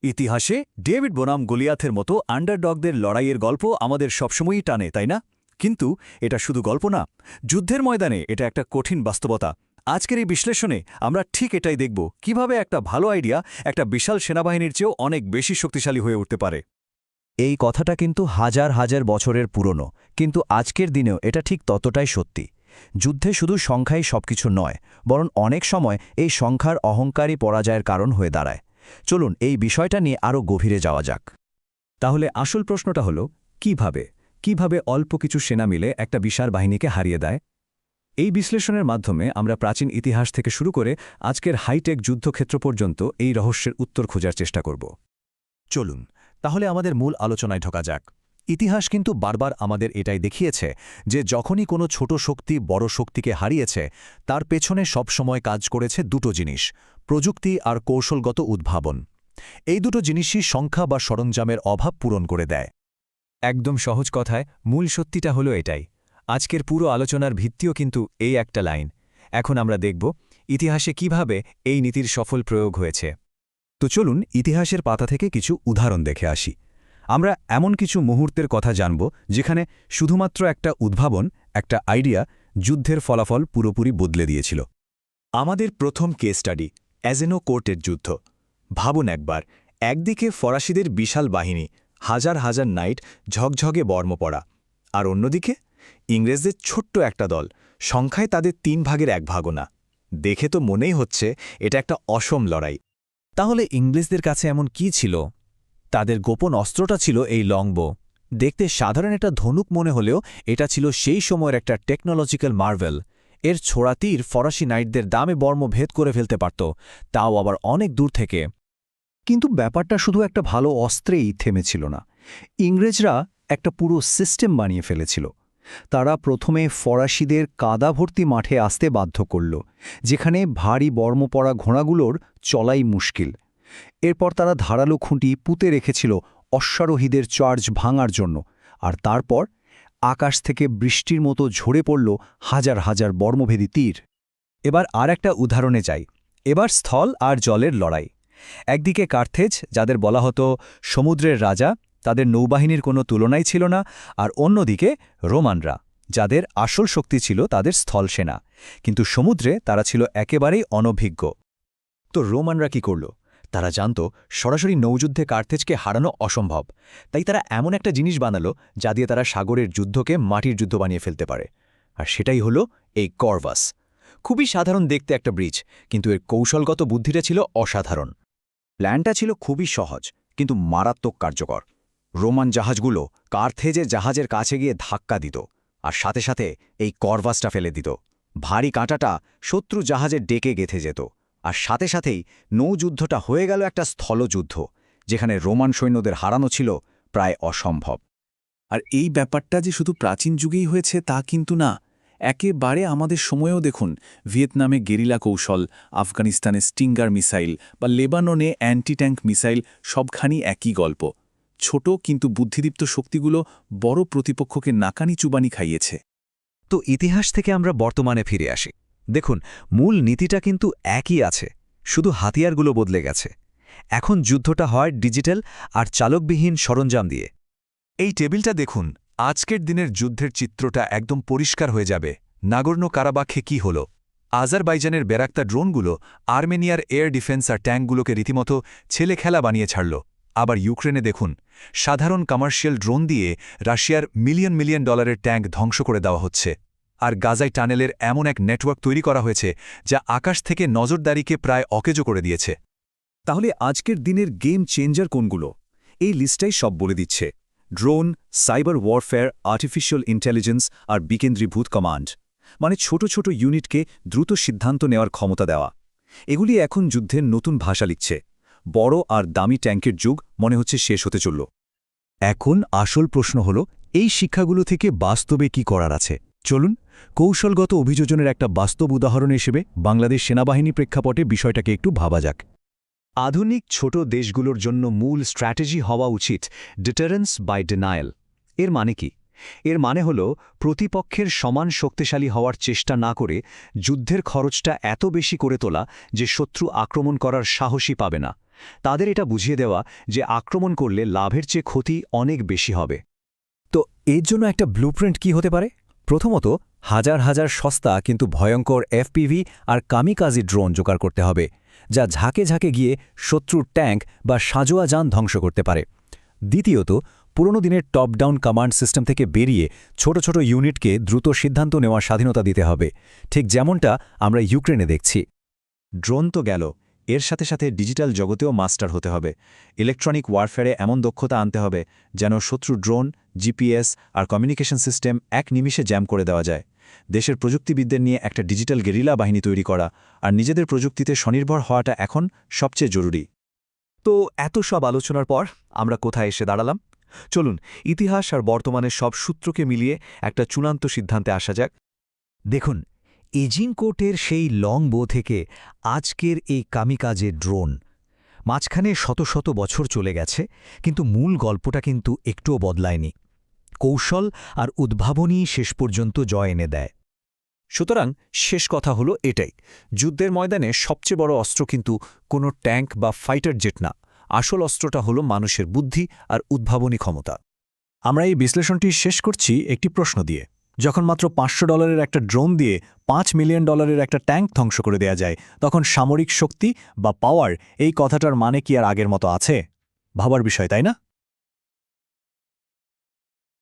ইতিহাসে ডেভিড বনাম গলিয়াথের মতো আন্ডারডগদের লড়াইয়ের গল্প আমাদের সবসময়ই টানে, তাই না? কিন্তু এটা শুধু গল্প না, যুদ্ধের ময়দানে এটা একটা কঠিন বাস্তবতা। আজকের এই বিশ্লেষণে আমরা ঠিক এটাই দেখব, কিভাবে একটা ভালো আইডিয়া একটা বিশাল সেনাবাহিনীর চেয়েও অনেক বেশি শক্তিশালী হয়ে উঠতে পারে। এই কথাটা কিন্তু হাজার হাজার বছরের পুরনো, কিন্তু আজকের দিনেও এটা ঠিক ততটাই সত্যি। যুদ্ধে শুধু সংখ্যাই সবকিছু নয়, বরং অনেক সময় এই সংখ্যার অহংকারী পরাজয়ের কারণ হয়ে দাঁড়ায়। চলুন এই বিষয়টা নিয়ে আরও গভীরে যাওয়া যাক। তাহলে আসল প্রশ্নটা হলো, কিভাবে অল্প কিছু সেনা মিলে একটা বিশাল বাহিনীকে হারিয়ে দেয়? এই বিশ্লেষণের মাধ্যমে আমরা প্রাচীন ইতিহাস থেকে শুরু করে আজকের হাইটেক যুদ্ধক্ষেত্র পর্যন্ত এই রহস্যের উত্তর খোঁজার চেষ্টা করব। চলুন তাহলে আমাদের মূল আলোচনায় ঢোকা যাক। ইতিহাস কিন্তু বারবার আমাদের এটাই দেখিয়েছে যে যখনই কোনো ছোট শক্তি বড় শক্তিকে হারিয়েছে, তার পেছনে সবসময় কাজ করেছে দুটো জিনিস: প্রযুক্তি আর কৌশলগত উদ্ভাবন। এই দুটো জিনিসই সংখ্যা বা সরঞ্জামের অভাব পূরণ করে দেয়। একদম সহজ কথায় মূল সত্যিটা হলো এটাই। আজকের পুরো আলোচনার ভিত্তিও কিন্তু এই একটা লাইন। এখন আমরা দেখব ইতিহাসে কিভাবে এই নীতির সফল প্রয়োগ হয়েছে। তো চলুন ইতিহাসের পাতা থেকে কিছু উদাহরণ দেখে আসি। আমরা এমন কিছু মুহূর্তের কথা জানব যেখানে শুধুমাত্র একটা উদ্ভাবন, একটা আইডিয়া যুদ্ধের ফলাফল পুরোপুরি বদলে দিয়েছিল। আমাদের প্রথম কেস স্টাডি, অ্যাজেনো কোর্টের যুদ্ধ। ভাবুন একবার, একদিকে ফরাসিদের বিশাল বাহিনী, হাজার হাজার নাইট ঝকঝকে বর্ম পরা, আর অন্যদিকে ইংরেজদের ছোট্ট একটা দল, সংখ্যায় তাদের 3 ভাগের 1 ভাগও না। দেখে তো মনেই হচ্ছে এটা একটা অসম লড়াই। তাহলে ইংরেজদের কাছে এমন কি ছিল? তাদের গোপন অস্ত্রটা ছিল এই লংবো। দেখতে সাধারণ একটা ধনুক মনে হলেও এটা ছিল সেই সময়ের একটা টেকনোলজিক্যাল মার্ভেল। এর ছোড়া তীর ফরাসি নাইটদের দামে বর্ম ভেদ করে ফেলতে পারত, তাও আবার অনেক দূর থেকে। কিন্তু ব্যাপারটা শুধু একটা ভালো অস্ত্রেই থেমেছিল না। ইংরেজরা একটা পুরো সিস্টেম বানিয়ে ফেলেছিল। তারা প্রথমে ফরাসিদের কাদা ভর্তি মাঠে আসতে বাধ্য করল, যেখানে ভারী বর্ম পরা ঘোড়াগুলোর চলাই মুশকিল। এরপর তারা ধারালো খুঁটি পুঁতে রেখেছিল অশ্বারোহীদের চার্জ ভাঙার জন্য, আর তারপর আকাশ থেকে বৃষ্টির মতো ঝরে পড়ল হাজার হাজার বর্মভেদী তীর। এবার আর একটা উদাহরণে যাই। এবার স্থল আর জলের লড়াই। একদিকে কার্থেজ, যাদের বলা হতো সমুদ্রের রাজা, তাদের নৌবাহিনীর কোনো তুলনাই ছিল না, আর অন্যদিকে রোমানরা, যাদের আসল শক্তি ছিল তাদের স্থলসেনা, কিন্তু সমুদ্রে তারা ছিল একেবারেই অনভিজ্ঞ। তো রোমানরা কি করল? তারা জানত সরাসরি নৌযুদ্ধে কার্থেজকে হারানো অসম্ভব, তাই তারা এমন একটা জিনিস বানালো যা দিয়ে তারা সাগরের যুদ্ধকে মাটির যুদ্ধ বানিয়ে ফেলতে পারে। আর সেটাই হলো এই কর্ভাস। খুবই সাধারণ দেখতে একটা ব্রিজ, কিন্তু এর কৌশলগত বুদ্ধিটা ছিল অসাধারণ। প্ল্যানটা ছিল খুবই সহজ, কিন্তু মারাত্মক কার্যকর। রোমান জাহাজগুলো কার্থেজের জাহাজের কাছে গিয়ে ধাক্কা দিত, আর সাথে সাথে এই কর্ভাসটা ফেলে দিত। ভারী কাঁটাটা শত্রু জাহাজের ডেকে গেঁথে যেত, আর সাথে সাথেই নৌযুদ্ধটা হয়ে গেল একটা স্থলযুদ্ধ, যেখানে রোমান সৈন্যদের হারানো ছিল প্রায় অসম্ভব। আর এই ব্যাপারটা যে শুধু প্রাচীন যুগেই হয়েছে তা কিন্তু না, একেবারে আমাদের সময়েও দেখুন। ভিয়েতনামে গেরিলা কৌশল, আফগানিস্তানে স্টিঙ্গার মিসাইল বা লেবাননে অ্যান্টি ট্যাঙ্ক মিসাইল, সবখানি একই গল্প। ছোট কিন্তু বুদ্ধিদীপ্ত শক্তিগুলো বড় প্রতিপক্ষকে নাকানি চুবানি খাইয়েছে। তো ইতিহাস থেকে আমরা বর্তমানে ফিরে আসি। দেখুন, মূল নীতিটা কিন্তু একই আছে, শুধু হাতিয়ারগুলো বদলে গেছে। এখন যুদ্ধটা হয় ডিজিটাল আর চালকবিহীন সরঞ্জাম দিয়ে। এই টেবিলটা দেখুন, আজকের দিনের যুদ্ধের চিত্রটা একদম পরিষ্কার হয়ে যাবে। নাগর্নো কারাবাখে কি হল? আজারবাইজানের বেরাক্তা ড্রোনগুলো আর্মেনিয়ার এয়ার ডিফেন্স আর ট্যাঙ্কগুলোকে রীতিমতো ছেলে খেলা বানিয়ে ছাড়ল। আবার ইউক্রেনে দেখুন, সাধারণ কমার্শিয়াল ড্রোন দিয়ে রাশিয়ার মিলিয়ন মিলিয়ন ডলারের ট্যাঙ্ক ধ্বংস করে দেওয়া হচ্ছে। আর গাজায় টানেলের এমন এক নেটওয়ার্ক তৈরি করা হয়েছে যা আকাশ থেকে নজরদারিকে প্রায় অকেজো করে দিয়েছে। তাহলে আজকের দিনের গেম চেঞ্জার কোনগুলো? এই লিস্টটাই সব বলে দিচ্ছে। Drone, cyber warfare, artificial intelligence আর বিকেন্দ্রীভূত কমান্ড, মানে ছোট ছোট ইউনিটকে দ্রুত সিদ্ধান্ত নেওয়ার ক্ষমতা দেওয়া। এগুলি এখন যুদ্ধের নতুন ভাষা লিখছে। বড় আর দামি ট্যাঙ্কের যুগ মনে হচ্ছে শেষ হতে চলল। এখন আসল প্রশ্ন হল, এই শিক্ষাগুলো থেকে বাস্তবে কি করার আছে? চলুন কৌশলগত অভিযোজনের একটা বাস্তব উদাহরণ হিসেবে বাংলাদেশ সেনাবাহিনী প্রেক্ষাপটে বিষয়টাকে একটু ভাবা যাক। আধুনিক ছোট দেশগুলোর জন্য মূল স্ট্র্যাটেজি হওয়া উচিত ডিটারেন্স বাই ডিনায়াল। এর মানে কি? এর মানে হল প্রতিপক্ষের সমান শক্তিশালী হওয়ার চেষ্টা না করে যুদ্ধের খরচটা এত বেশি করে তোলা যে শত্রু আক্রমণ করার সাহসই পাবে না, তাদের এটা বুঝিয়ে দেওয়া যে আক্রমণ করলে লাভের চেয়ে ক্ষতি অনেক বেশি হবে। তো এর জন্য একটা ব্লুপ্রিন্ট কি হতে পারে? প্রথমত, হাজার হাজার সস্তা কিন্তু ভয়ঙ্কর এফপিভি আর কামিকাজি ড্রোন জোগাড় করতে হবে, যা ঝাঁকে ঝাঁকে গিয়ে শত্রুর ট্যাঙ্ক বা সাঁজোয়া যান ধ্বংস করতে পারে। দ্বিতীয়ত, পুরনো দিনের টপ ডাউন কমান্ড সিস্টেম থেকে বেরিয়ে ছোট ছোট ইউনিটকে দ্রুত সিদ্ধান্ত নেওয়ার স্বাধীনতা দিতে হবে, ঠিক যেমনটা আমরা ইউক্রেনে দেখছি। ড্রোন তো গেল, এর সাথে সাথে ডিজিটাল জগতেও মাস্টার হতে হবে। ইলেকট্রনিক ওয়ারফেয়ারে এমন দক্ষতা আনতে হবে যেন শত্রু ড্রোন, জিপিএস আর কমিউনিকেশন সিস্টেম এক নিমিষে জ্যাম করে দেওয়া যায়। দেশের প্রযুক্তিবিদদের নিয়ে একটা ডিজিটাল গেরিলা বাহিনী তৈরি করা আর নিজেদের প্রযুক্তিতে স্বনির্ভর হওয়াটা এখন সবচেয়ে জরুরি। তো এত সব আলোচনার পর আমরা কোথায় এসে দাঁড়ালাম? চলুন ইতিহাস আর বর্তমানের সব সূত্রকে মিলিয়ে একটা চূড়ান্ত সিদ্ধান্তে আসা যাক। দেখুন, এজিংকোটের সেই লং বো থেকে আজকের এই কামিকাজে ড্রোন, মাঝখানে শত শত বছর চলে গেছে, কিন্তু মূল গল্পটা কিন্তু একটুও বদলায়নি। কৌশল আর উদ্ভাবনই শেষ পর্যন্ত জয় এনে দেয়। সুতরাং শেষ কথা হলো এটাই, যুদ্ধের ময়দানে সবচেয়ে বড় অস্ত্র কিন্তু কোনো ট্যাঙ্ক বা ফাইটার জেট না, আসল অস্ত্রটা হলো মানুষের বুদ্ধি আর উদ্ভাবনী ক্ষমতা। আমরা এই বিশ্লেষণটি শেষ করছি একটি প্রশ্ন দিয়ে। যখন মাত্র $500 একটা ড্রোন দিয়ে $5 মিলিয়ন একটা ট্যাঙ্ক ধ্বংস করে দেয়া যায়, তখন সামরিক শক্তি বা পাওয়ার এই কথাটার মানে কি আর আগের মতো আছে? ভাবার বিষয়, তাই না?